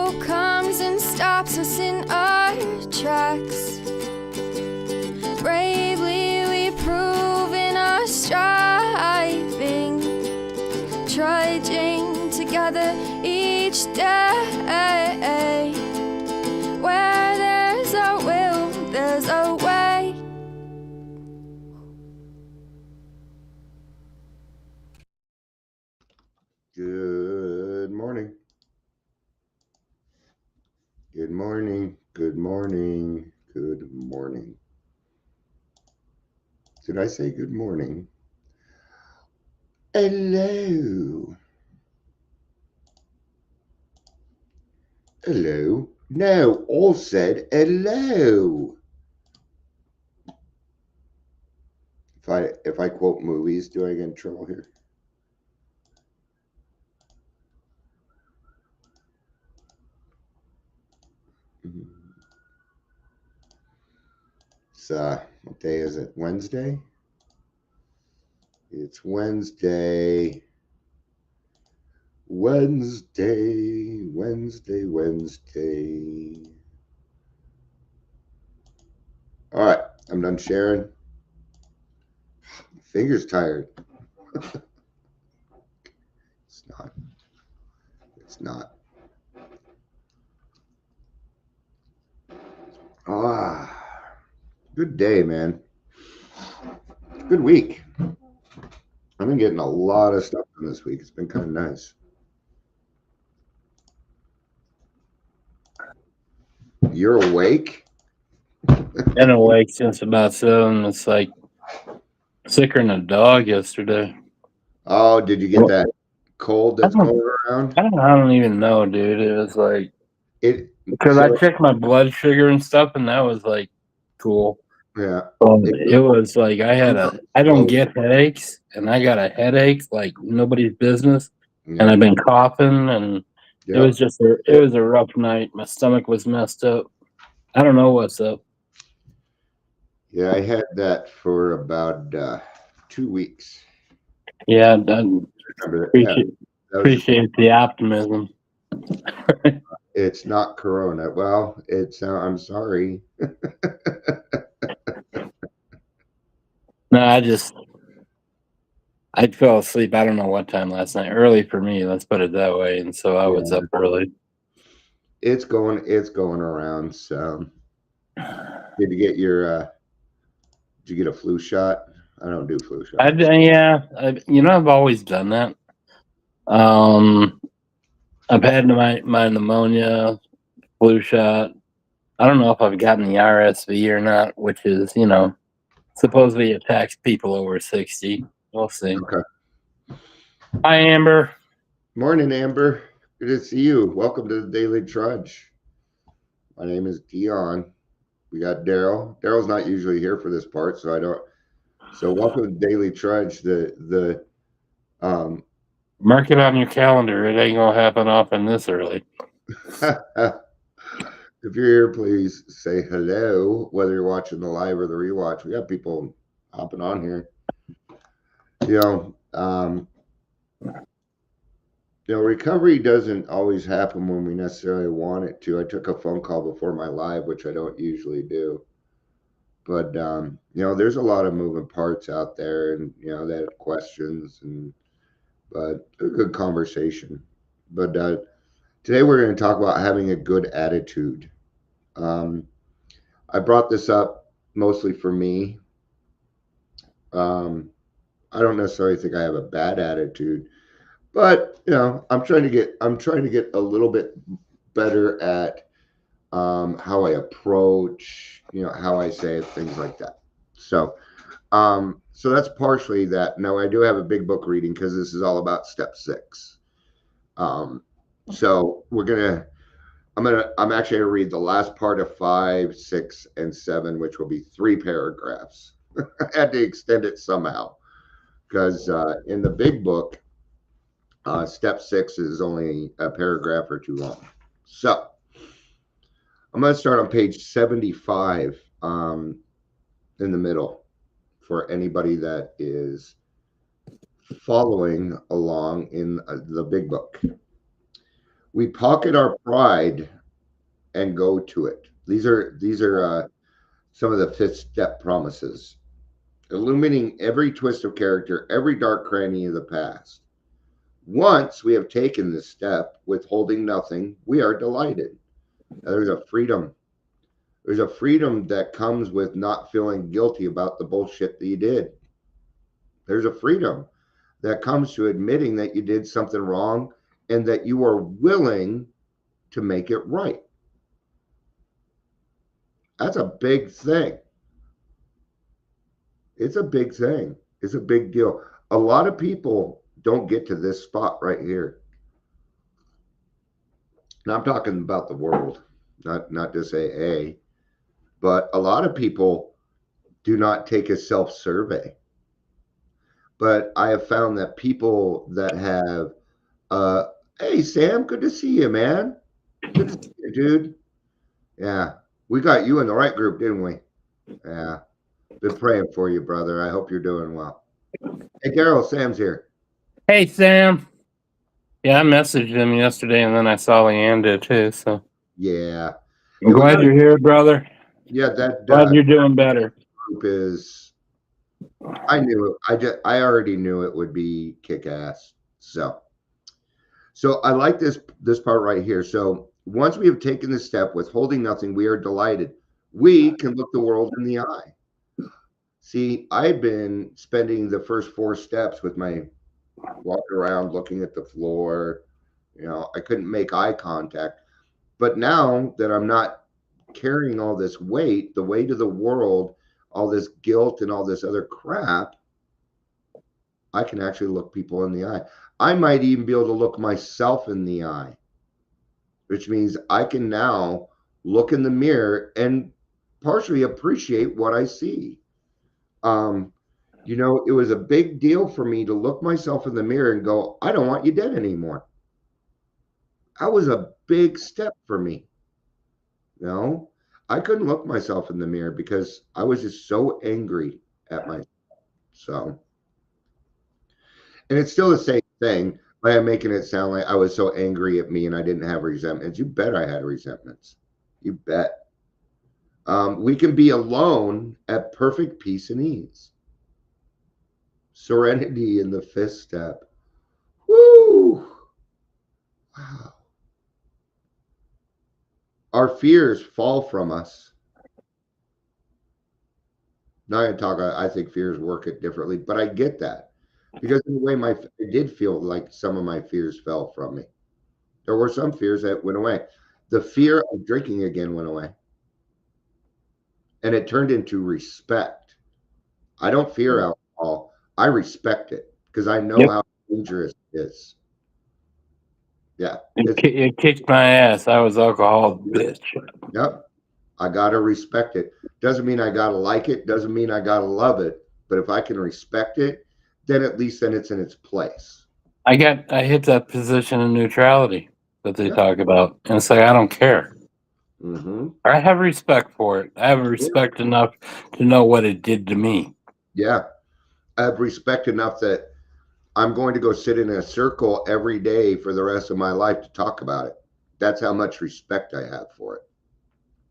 ego comes and stops us in our tracks. Bravely we prove in our striving, trudging together each day. Where there's a will, there's a way. Good morning. Good morning. Good morning. Good morning. Did I say good morning? Hello. Hello. No, all said hello. If I quote movies, do I get in trouble here? It's what day is it? Wednesday? It's Wednesday. Wednesday. All right, I'm done sharing. Fingers tired. It's not. Good day, man. Good week. I've been getting a lot of stuff done this week. It's been kind of nice. You're awake? Been awake since about 7. It's like sicker than a dog yesterday. Oh, did you get that cold that's going around? I don't even know, dude. It was like because I checked my blood sugar and stuff, and that was like cool. Yeah. It was like I don't get headaches, and I got a headache like nobody's business, and I've been coughing, and it was a rough night. My stomach was messed up. I don't know what's up. Yeah, I had that for about 2 weeks. Yeah, appreciate the optimism. It's not Corona. Well, I'm sorry. No, I fell asleep. I don't know what time last night. Early for me, let's put it that way. And so I was up early. It's going around. So, did you get a flu shot? I don't do flu shots. I've always done that. I've had my pneumonia, flu shot. I don't know if I've gotten the RSV or not, which is, supposedly attacks people over 60. We'll see. Okay. Hi, Amber. Morning, Amber. Good to see you. Welcome to the Daily Trudge. My name is Dion. We got Daryl. Daryl's not usually here for this part, so I don't. So welcome to Daily Trudge. Mark it on your calendar. It ain't gonna happen often this early. If you're here, please say hello, whether you're watching the live or the rewatch. We got people hopping on here. Recovery doesn't always happen when we necessarily want it to. I took a phone call before my live, which I don't usually do. But, there's a lot of moving parts out there, and, they have questions, but a good conversation. But today we're going to talk about having a good attitude. I brought this up mostly for me. I don't necessarily think I have a bad attitude, but I'm trying to get a little bit better at how I approach, how I say it, things like that. So that's partially that. Now I do have a big book reading because this is all about step 6. So I'm actually going to read the last part of 5, 6, and 7, which will be 3 paragraphs. I had to extend it somehow because in the big book, step 6 is only a paragraph or 2 long. So I'm going to start on page 75 in the middle for anybody that is following along in the big book. We pocket our pride and go to it. These are some of the fifth step promises, illuminating every twist of character, every dark cranny of the past. Once we have taken this step, withholding nothing, we are delighted. Now, there's a freedom. There's a freedom that comes with not feeling guilty about the bullshit that you did. There's a freedom that comes to admitting that you did something wrong and that you are willing to make it right. That's a big thing. It's a big thing. It's a big deal. A lot of people don't get to this spot right here. Now I'm talking about the world, not just AA, but a lot of people do not take a self-survey. But I have found that people that have, hey Sam, good to see you, man. Good to see you, dude. Yeah, we got you in the right group, didn't we? Yeah, been praying for you, brother. I hope you're doing well. Hey, Carol, Sam's here. Hey, Sam. Yeah, I messaged him yesterday, and then I saw Leanne did too. So Yeah, I'm glad you're here, brother. yeah. That Glad you're doing better. group is. I knew it. I already knew it would be kick ass. So I like this part right here. So once we have taken the step, withholding nothing, we are delighted. We can look the world in the eye. See, I've been spending the first 4 steps with my walking around, looking at the floor. I couldn't make eye contact. But now that I'm not carrying all this weight, the weight of the world, all this guilt and all this other crap, I can actually look people in the eye. I might even be able to look myself in the eye, which means I can now look in the mirror and partially appreciate what I see. It was a big deal for me to look myself in the mirror and go, I don't want you dead anymore. That was a big step for me. I couldn't look myself in the mirror because I was just so angry at myself. So, and it's still the same thing, but I'm making it sound like I was so angry at me and I didn't have resentments. You bet I had resentments. You bet. We can be alone at perfect peace and ease. Serenity in the fifth step. Woo! Wow. Our fears fall from us. Now I think fears work it differently, but I get that because in a way, it did feel like some of my fears fell from me. There were some fears that went away. The fear of drinking again went away, and it turned into respect. I don't fear alcohol. I respect it because I know how dangerous it is. Yeah. It kicked my ass. I was alcohol bitch. Yep. I got to respect it. Doesn't mean I got to like it. Doesn't mean I got to love it. But if I can respect it, then at least it's in its place. I hit that position of neutrality that they talk about. And it's like, I don't care. Mm-hmm. I have respect for it. I have respect enough to know what it did to me. Yeah. I have respect enough that I'm going to go sit in a circle every day for the rest of my life to talk about it. That's how much respect I have for it.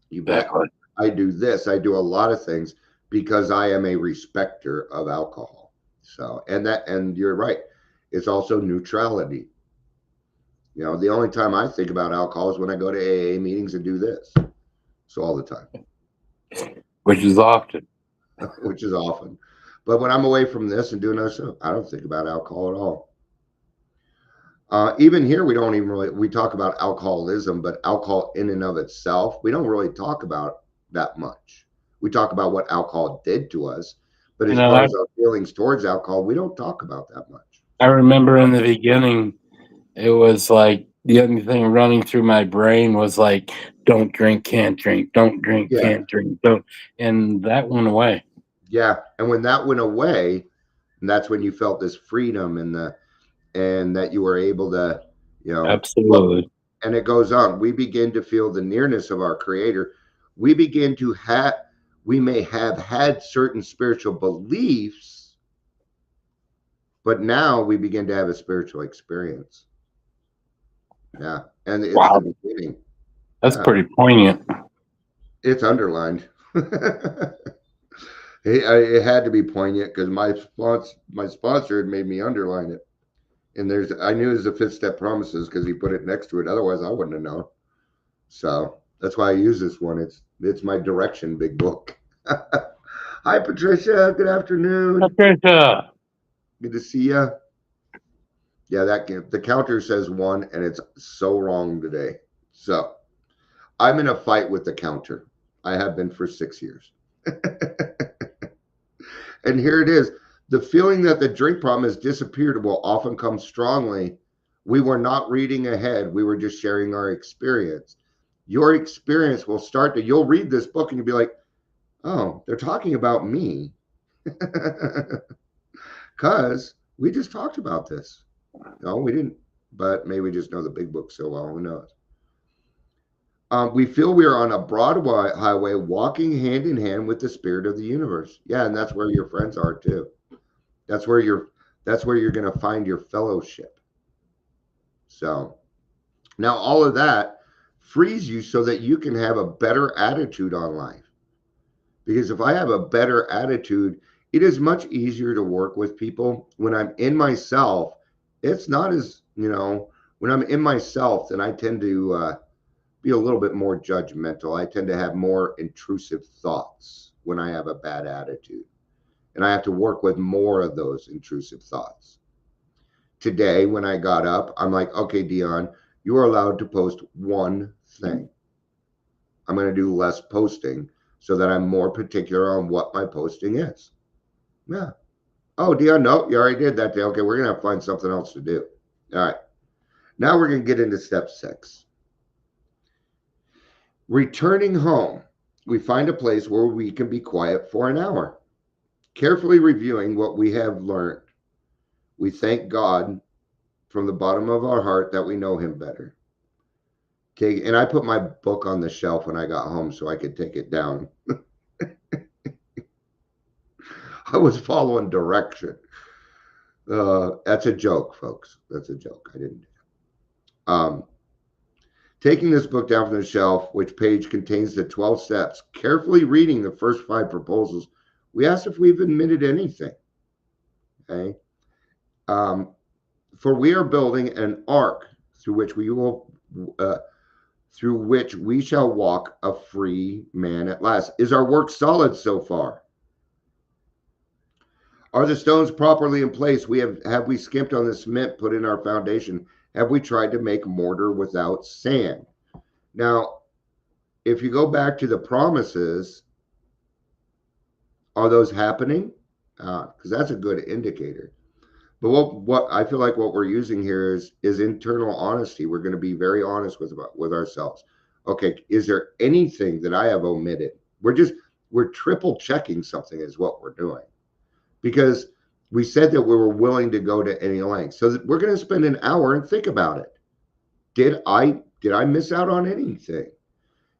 You bet. Exactly. I do this. I do a lot of things because I am a respecter of alcohol. So, and you're right. It's also neutrality. The only time I think about alcohol is when I go to AA meetings and do this. So all the time. Which is often. Which is often. But when I'm away from this and doing other stuff, I don't think about alcohol at all. Even here, we talk about alcoholism, but alcohol in and of itself, we don't really talk about that much. We talk about what alcohol did to us, but as far as our feelings towards alcohol, we don't talk about that much. I remember in the beginning, it was like the only thing running through my brain was like, don't drink, can't drink, don't drink, can't drink, don't. And that went away. Yeah. And when that went away, and that's when you felt this freedom and that you were able to, absolutely. And it goes on. We begin to feel the nearness of our Creator. We may have had certain spiritual beliefs, but now we begin to have a spiritual experience. Yeah. And it's Wow. the beginning. That's Yeah. pretty poignant. It's underlined. It had to be poignant because my sponsor had made me underline it. And I knew it was the fifth step promises because he put it next to it. Otherwise, I wouldn't have known. So that's why I use this one. It's my direction big book. Hi, Patricia. Good afternoon. Patricia. Good to see you. Yeah, the counter says 1, and it's so wrong today. So I'm in a fight with the counter. I have been for 6 years. And here it is. The feeling that the drink problem has disappeared will often come strongly. We were not reading ahead. We were just sharing our experience. Your experience will start you'll read this book and you'll be like, oh, they're talking about me. Because we just talked about this. No, we didn't. But maybe we just know the big book so well. Who knows? We feel we are on a broad highway walking hand in hand with the spirit of the universe. Yeah, and that's where your friends are too. That's where you're going to find your fellowship. So now all of that frees you so that you can have a better attitude on life. Because if I have a better attitude, it is much easier to work with people. When I'm in myself, it's not as, when I'm in myself, then I tend to be a little bit more judgmental. I tend to have more intrusive thoughts when I have a bad attitude. And I have to work with more of those intrusive thoughts. Today, when I got up, I'm like, okay, Dion, you are allowed to post one thing. I'm going to do less posting so that I'm more particular on what my posting is. Yeah. Oh, Dion, no, you already did that day. Okay, we're going to have to find something else to do. All right. Now we're going to get into step 6. Returning home, we find a place where we can be quiet for an hour. Carefully reviewing what we have learned, we thank God from the bottom of our heart that we know him better. Okay, and I put my book on the shelf when I got home so I could take it down. I was following direction. That's a joke, folks. That's a joke. I didn't do that. Taking this book down from the shelf, which page contains the 12 steps, carefully reading the first 5 proposals, we asked if we've admitted anything. Okay. For we are building an ark through which we shall walk a free man at last. Is our work solid so far? Are the stones properly in place? Have we skimped on the cement put in our foundation? Have we tried to make mortar without sand? Now, if you go back to the promises, are those happening? Because that's a good indicator. But what I feel like what we're using here is internal honesty. We're going to be very honest with ourselves. Okay, is there anything that I have omitted? We're triple checking something is what we're doing. Because we said that we were willing to go to any length. So we're going to spend an hour and think about it. Did I miss out on anything?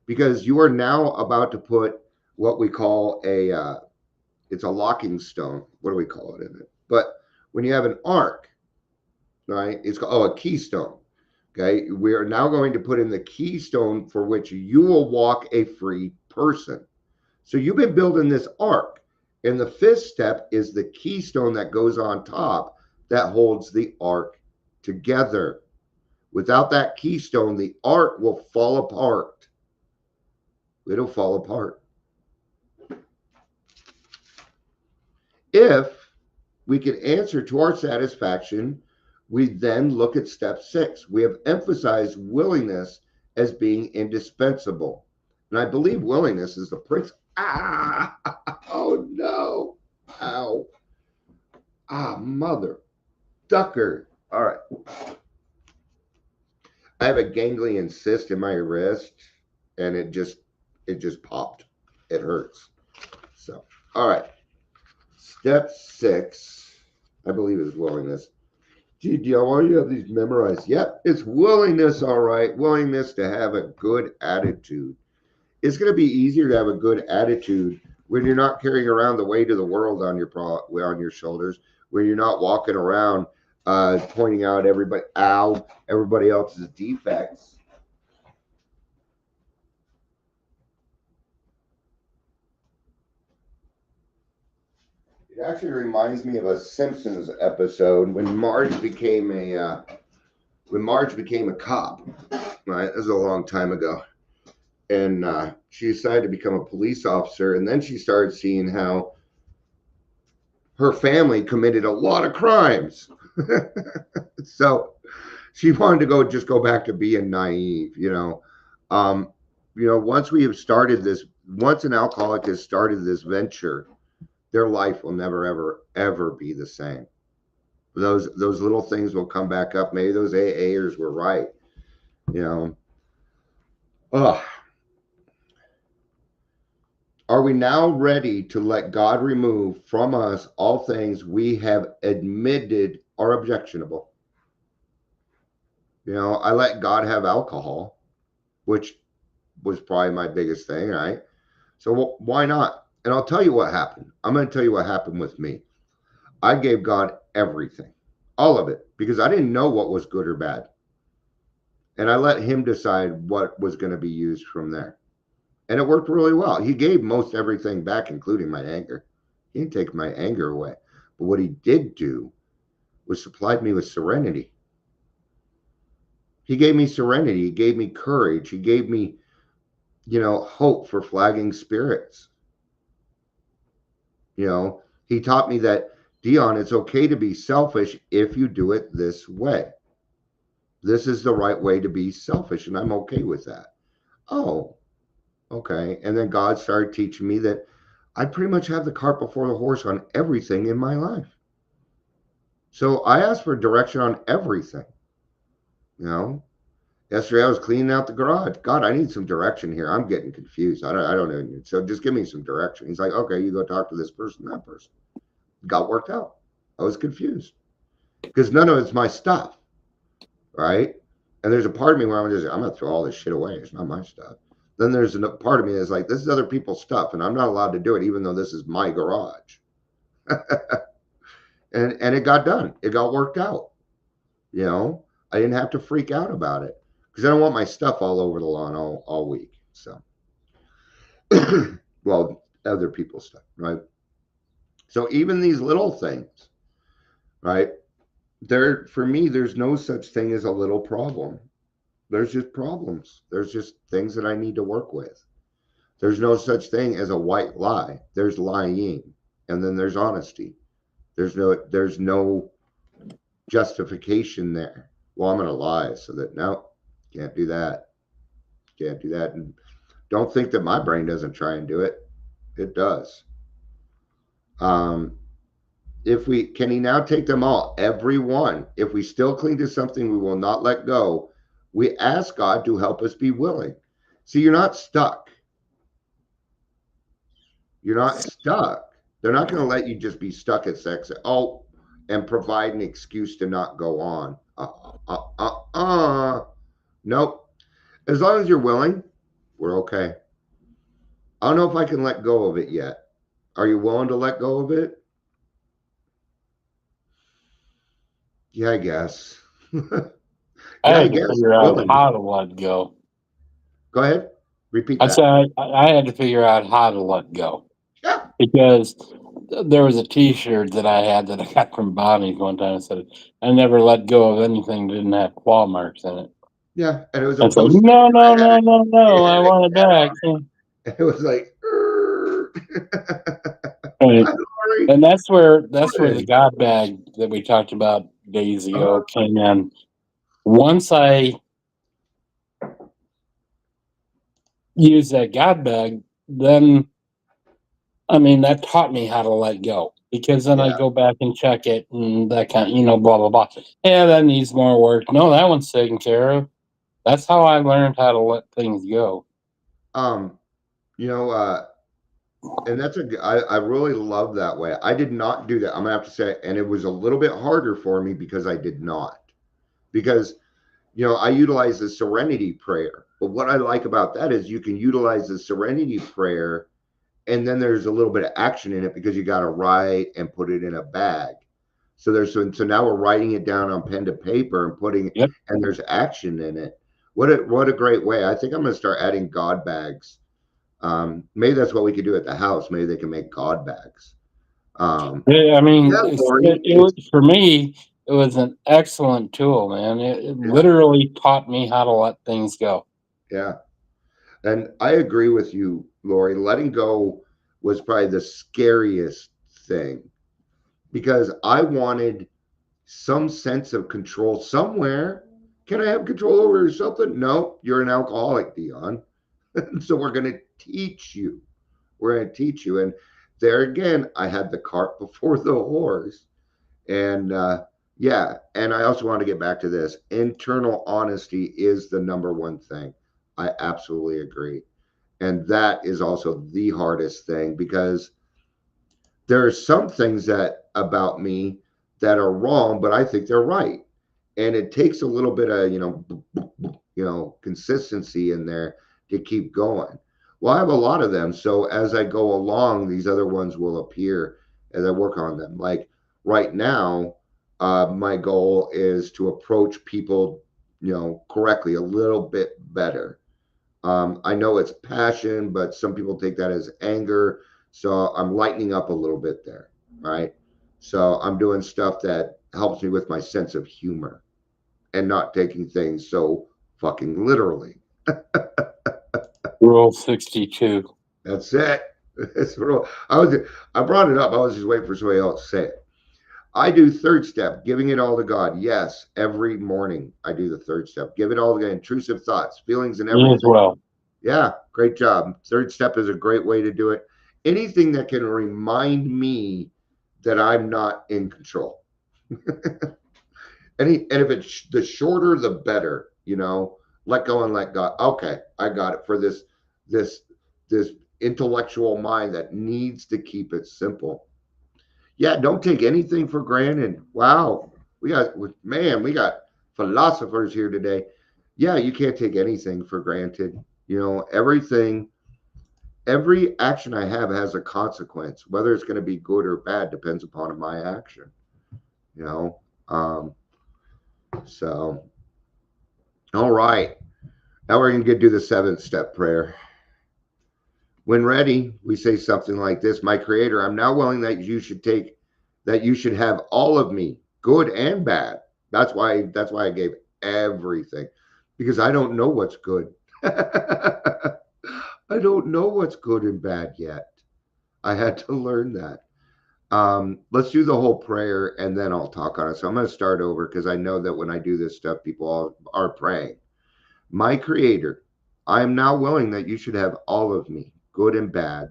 Because you are now about to put what we call it's a locking stone. What do we call it in it? But when you have an arc, right, it's called a keystone. Okay, we are now going to put in the keystone for which you will walk a free person. So you've been building this arc. And the 5th step is the keystone that goes on top that holds the arc together. Without that keystone, the arc will fall apart. It'll fall apart. If we can answer to our satisfaction, we then look at step 6. We have emphasized willingness as being indispensable. And I believe willingness is the principle. Oh no. Ow. Mother ducker. All right. I have a ganglion cyst in my wrist and it just popped. It hurts. So, all right. Step 6, I believe, is willingness. Gee, why do you have these memorized? Yep, it's willingness, all right. Willingness to have a good attitude. It's going to be easier to have a good attitude when you're not carrying around the weight of the world on your shoulders, when you're not walking around pointing out everybody else's defects. It actually reminds me of a Simpsons episode when Marge became a cop. Right, this was a long time ago, and she decided to become a police officer, and then she started seeing how her family committed a lot of crimes. So she wanted to go back to being naive, once an alcoholic has started this venture, their life will never, ever, ever be the same. Those little things will come back up. Maybe those AAers were right, Ugh. Are we now ready to let God remove from us all things we have admitted are objectionable? I let God have alcohol, which was probably my biggest thing, right? So why not? And I'll tell you what happened. I'm going to tell you what happened with me. I gave God everything, all of it, because I didn't know what was good or bad. And I let him decide what was going to be used from there. And it worked really well. He gave most everything back, including my anger. He didn't take my anger away. But what he did do was supplied me with serenity. He gave me serenity. He gave me courage. He gave me, hope for flagging spirits. He taught me that, Dion, it's okay to be selfish if you do it this way. This is the right way to be selfish, and I'm okay with that. Oh, okay. And then God started teaching me that I pretty much have the cart before the horse on everything in my life. So I asked for direction on everything. Yesterday I was cleaning out the garage. God, I need some direction here. I'm getting confused. I don't know. So just give me some direction. He's like, okay, you go talk to this person, that person. Got worked out. I was confused because none of it's my stuff, right? And there's a part of me where I'm going to throw all this shit away. It's not my stuff. Then there's a part of me that's like, this is other people's stuff, and I'm not allowed to do it, even though this is my garage. and it got done. It got worked out. I didn't have to freak out about it because I don't want my stuff all over the lawn all week. So, well, other people's stuff, right? So even these little things, right? For me, there's no such thing as a little problem. There's just problems. There's just things that I need to work with. There's no such thing as a white lie. There's lying, and then there's honesty. There's no justification there. Well, I'm going to lie so that no, can't do that. Can't do that. And don't think that my brain doesn't try and do it. It does. Can he now take them all? Every one. If we still cling to something we will not let go, we ask God to help us be willing. See, you're not stuck. You're not stuck. They're not going to let you just be stuck at sex. And provide an excuse to not go on. Nope. As long as you're willing, we're okay. I don't know if I can let go of it yet. Are you willing to let go of it? Yeah, I guess. I had to figure out how to let go. Go ahead. Repeat that. I said I had to figure out how to let go. Yeah. Because there was a T-shirt that I had that I got from Bonnie's one time. It said, "I never let go of anything that didn't have claw marks in it." Yeah, and it was a poster. No, I want it back. It was like, right. And that's where the God bag that we talked about days ago came in. Once I used that God bag, then that taught me how to let go, because then I go back and check it and that kind of, blah, blah, blah. Yeah, that needs more work. No, that one's taken care of. That's how I learned how to let things go. And I really love that way. I did not do that. I'm gonna have to say, and it was a little bit harder for me because I did not. Because, I utilize the serenity prayer. But what I like about that is you can utilize the serenity prayer, and then there's a little bit of action in it because you got to write and put it in a bag. So now we're writing it down on pen to paper and putting, Yep. and there's action in it. What a great way. I think I'm going to start adding God bags. Maybe that's what we could do at the house. Maybe they can make God bags. Yeah, I mean, Yeah, Lori, it was, for me, it was an excellent tool, man. It yeah, literally taught me how to let things go. yeah. And I agree with you, Lori. Letting go was probably the scariest thing because I wanted some sense of control somewhere. Can I have control over something? No, you're an alcoholic, Dion. So we're going to teach you. We're going to teach you. And there again, I had the cart before the horse. And yeah, and I also want to get back to this. Internal honesty is the number one thing. I absolutely agree. And that is also the hardest thing because there are some things that about me that are wrong, but I think they're right. And it takes a little bit of, consistency in there to keep going. Well, I have a lot of them. So as I go along, these other ones will appear as I work on them. Like right now, my goal is to approach people, correctly a little bit better. I know it's passion, but some people take that as anger. So I'm lightening up a little bit there, right? So I'm doing stuff that helps me with my sense of humor and not taking things so fucking literally. Rule 62. That's it. That's what I brought it up. I was just waiting for somebody else to say it. I do third step, giving it all to God. Yes, every morning I do the third step. Give it all to God. Intrusive thoughts, feelings, and Me as everything. well. Yeah, great job. Third step is a great way to do it. Anything that can remind me that I'm not in control. And if it's the shorter, the better. Let go and let God. Okay, I got it for this this intellectual mind that needs to keep it simple. Yeah, don't take anything for granted. Wow, we got philosophers here today. Yeah, you can't take anything for granted. Every action I have has a consequence. Whether it's going to be good or bad depends upon my action. You know. So, all right. Now we're going to do the seventh step prayer. When ready, we say something like this: My Creator, I'm now willing that you should have all of me, good and bad. That's why I gave everything, because I don't know what's good. I don't know what's good and bad yet. I had to learn that. Let's do the whole prayer and then I'll talk on it. So I'm going to start over because I know that when I do this stuff, people are praying. My Creator, I am now willing that you should have all of me, good and bad.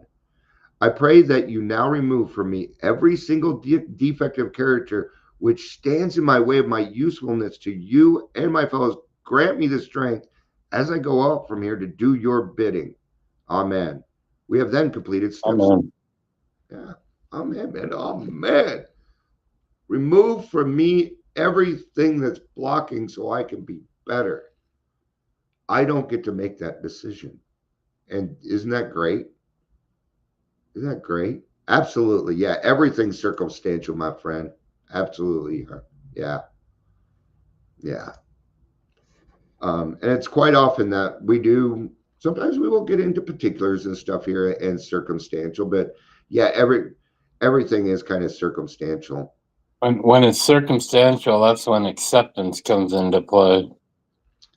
I pray that you now remove from me every single defective character which stands in my way of my usefulness to you and my fellows. Grant me the strength as I go out from here to do your bidding. Amen. We have then completed steps. Amen. Yeah. Amen, man. Amen. Remove from me everything that's blocking so I can be better. I don't get to make that decision. And isn't that great? Isn't that great? Absolutely. Yeah. Everything's circumstantial, my friend. Absolutely. Yeah. Yeah. And it's quite often that sometimes we will get into particulars and stuff here and circumstantial, but yeah, everything is kind of circumstantial. When it's circumstantial, that's when acceptance comes into play.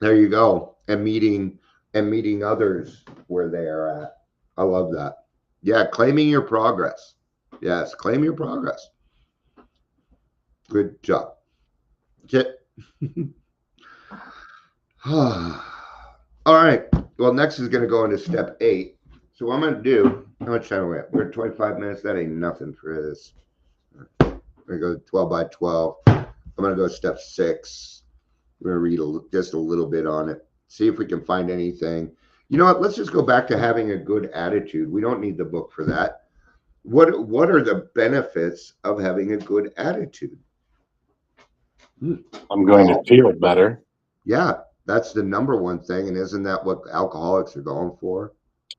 There you go. And meeting others where they are at. I love that. Yeah, claiming your progress. Yes, claim your progress. Good job. Okay. All right. Well, next is going to go into step 8. So what I'm going to do, how much time are we at? We're at 25 minutes. That ain't nothing for this. I'm going to go 12 by 12. I'm going to go step 6. We're going to read just a little bit on it. See if we can find anything. You know what? Let's just go back to having a good attitude. We don't need the book for that. What are the benefits of having a good attitude? I'm going to feel better. Yeah, that's the number one thing. And isn't that what alcoholics are going for?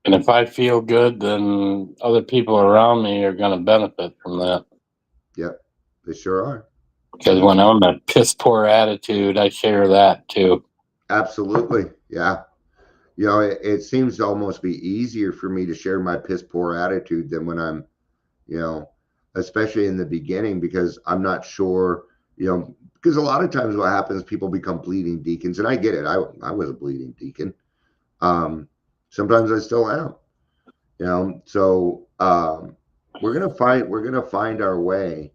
And if I feel good, then other people around me are going to benefit from that. Yep, they sure are. Because when I'm in a piss poor attitude, I share that too. Absolutely. Yeah. It seems to almost be easier for me to share my piss poor attitude than when I'm, especially in the beginning, because I'm not sure, because a lot of times what happens, people become bleeding deacons, and I get it. I was a bleeding deacon. Sometimes I still am, so we're gonna find our way.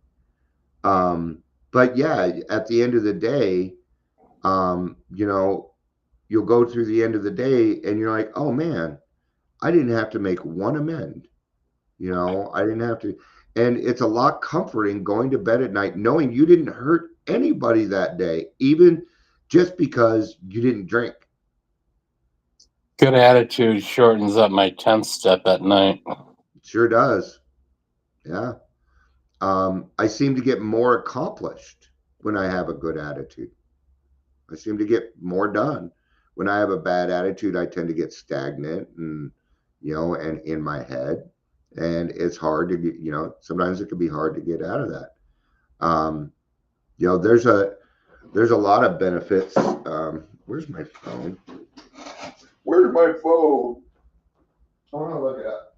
But yeah, at the end of the day, you'll go through the end of the day and you're like, oh man, I didn't have to make one amend. I didn't have to. And it's a lot comforting going to bed at night knowing you didn't hurt anybody that day, even just because you didn't drink. Good attitude shortens up my 10th step at night. Sure does. Yeah. I seem to get more accomplished when I have a good attitude. I seem to get more done. When I have a bad attitude, I tend to get stagnant and in my head. And it's hard to get, sometimes it can be hard to get out of that. There's a lot of benefits. Where's my phone? Where's my phone? I want to look it up.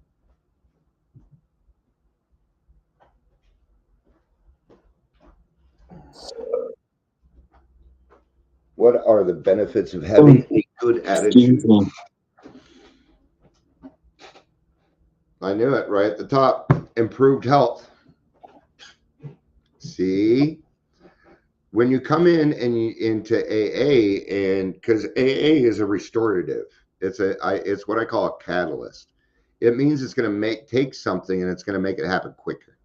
What are the benefits of having a good attitude? I knew it right at the top. Improved health. See, when you come in and into AA, and because AA is a restorative, it's what I call a catalyst. It means it's going to take something and it's going to make it happen quicker.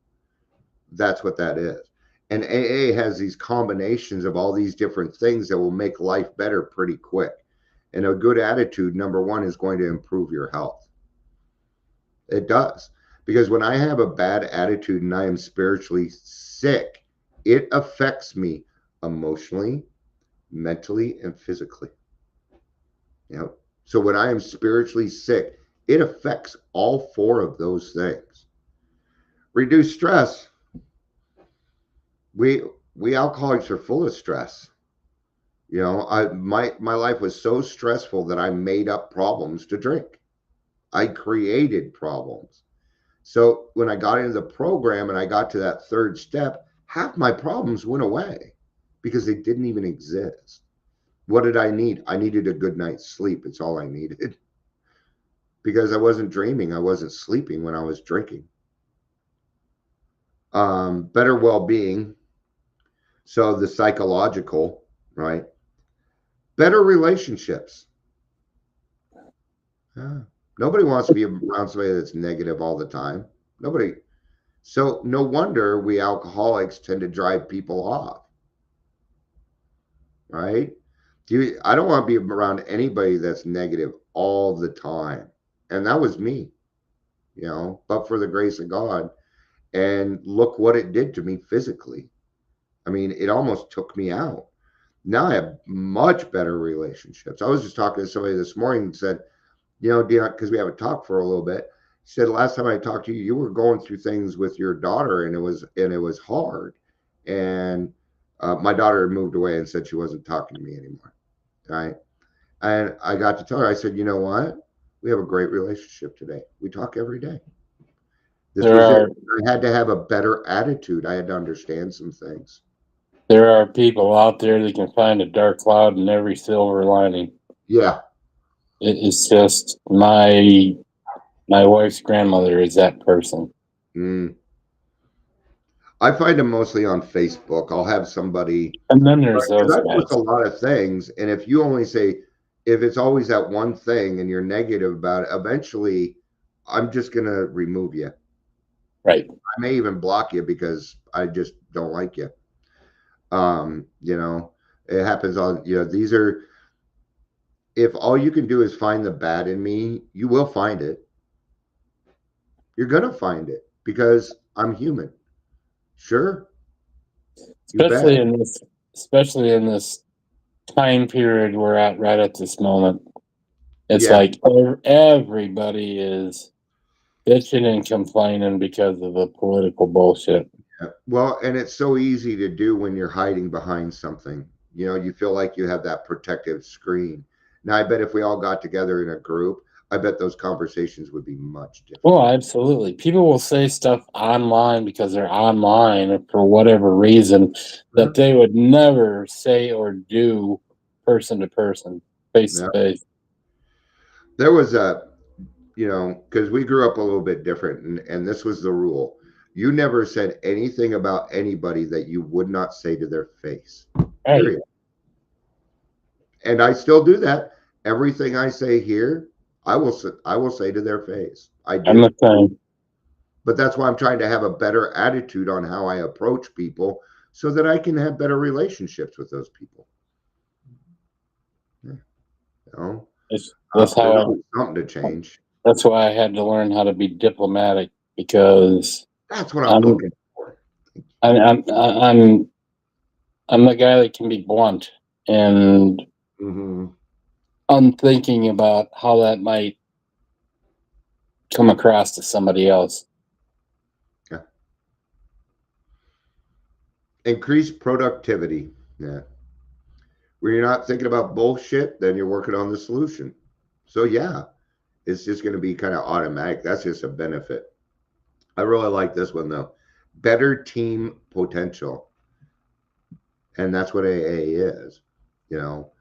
That's what that is. And AA has these combinations of all these different things that will make life better pretty quick. And a good attitude, number one, is going to improve your health. It does. Because when I have a bad attitude and I am spiritually sick, it affects me emotionally, mentally, and physically. So when I am spiritually sick, it affects all four of those things. Reduce stress. We alcoholics are full of stress. My life was so stressful that I made up problems to drink. I created problems. So when I got into the program and I got to that third step, half my problems went away because they didn't even exist. What did I need? I needed a good night's sleep. It's all I needed. Because I wasn't dreaming. I wasn't sleeping when I was drinking. Better well-being. So the psychological, right? Better relationships. Nobody wants to be around somebody that's negative all the time. Nobody. So no wonder we alcoholics tend to drive people off, right? I don't want to be around anybody that's negative all the time. And that was me, but for the grace of God. And look what it did to me physically. I mean, it almost took me out. Now I have much better relationships. I was just talking to somebody this morning and said, Dion, because we haven't talked for a little bit. He said, last time I talked to you, you were going through things with your daughter and it was hard. And my daughter had moved away and said she wasn't talking to me anymore. Right. And I got to tell her, I said, you know what? We have a great relationship today. We talk every day. This was it. I had to have a better attitude. I had to understand some things. There are people out there that can find a dark cloud in every silver lining. Yeah. It's just my wife's grandmother is that person. I find them mostly on Facebook. I'll have somebody, and then there's those I guys. post a lot of things, and if you only say, if it's always that one thing and you're negative about it, eventually I'm just gonna remove you. Right. I may even block you because I just don't like you. It happens on, these are, if all you can do is find the bad in me, you will find it. You're gonna find it because I'm human. Sure. Especially in this time period we're at right at this moment. It's like everybody is bitching and complaining because of the political bullshit. Well, and it's so easy to do when you're hiding behind something. You know, you feel like you have that protective screen. Now, I bet if we all got together in a group, I bet those conversations would be much different. Well, absolutely. People will say stuff online because they're online for whatever reason that they would never say or do person to person, face to Yeah. face. There was because we grew up a little bit different, and this was the rule. You never said anything about anybody that you would not say to their face. Right. Period. And I still do that. Everything I say here, I will say to their face. I do. I'm the same. But that's why I'm trying to have a better attitude on how I approach people so that I can have better relationships with those people. Yeah. You know, That's how something to change. That's why I had to learn how to be diplomatic because That's what I'm looking for. I'm the guy that can be blunt and unthinking about how that might come across to somebody else. Yeah. Increase productivity. Yeah. When you're not thinking about bullshit, then you're working on the solution. So yeah, it's just going to be kind of automatic. That's just a benefit. I really like this one though. Better team potential. And that's what AA is. You know,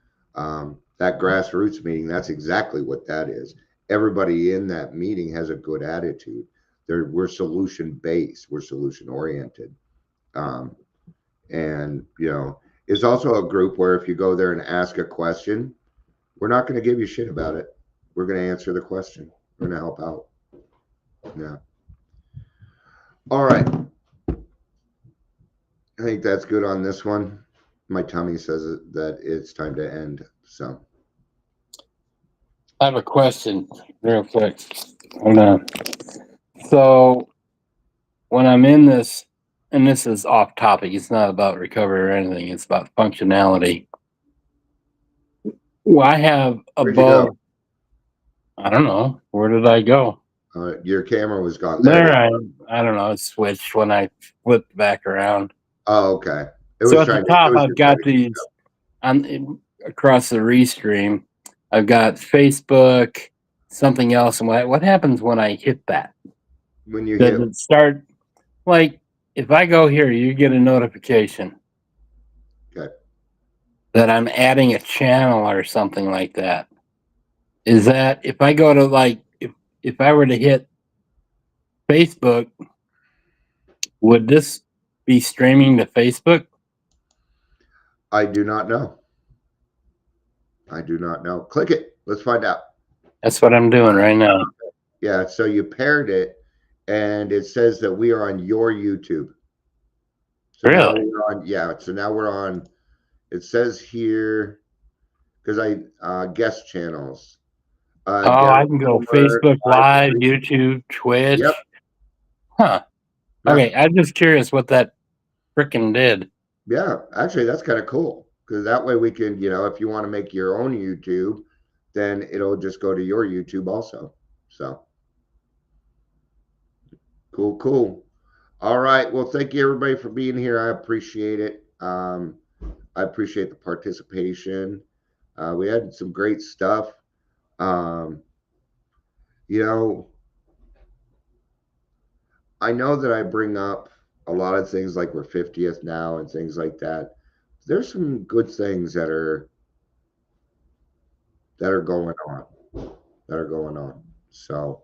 that grassroots meeting, that's exactly what that is. Everybody in that meeting has a good attitude. We're solution based, we're solution oriented. And, it's also a group where if you go there and ask a question, we're not going to give you shit about it. We're going to answer the question. We're going to help out. Yeah. All right. I think that's good on this one. My tummy says that it's time to end. So I have a question real quick. Hold on. So when I'm in this, and this is off topic, it's not about recovery or anything, it's about functionality. Well, I have above, I don't know, where did I go? Your camera was gone. There I don't know, it switched when I flipped back around. Oh, okay. So at the top, I've got these across the restream. I've got Facebook, something else, and what happens when I hit that? When you Does it start like if I go here, you get a notification that I'm adding a channel or something like that. Is that if I go to like if I were to hit Facebook, would this be streaming to Facebook? I do not know. Click it. Let's find out. That's what I'm doing right now. Yeah. So you paired it, and it says that we are on your YouTube. So really? Now we're on. Yeah. So now we're on. It says here because I guest channels. I can go Facebook Live, YouTube, Twitch. Yep. Huh. Okay, I'm just curious what that frickin' did. Yeah, actually, that's kind of cool because that way we can, if you want to make your own YouTube, then it'll just go to your YouTube also. So cool. All right. Well, thank you everybody for being here. I appreciate it. I appreciate the participation. We had some great stuff. I know that I bring up a lot of things like we're 50th now and things like that. There's some good things that are going on. So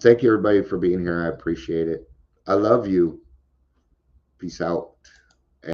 thank you everybody for being here. I appreciate it. I love you. Peace out.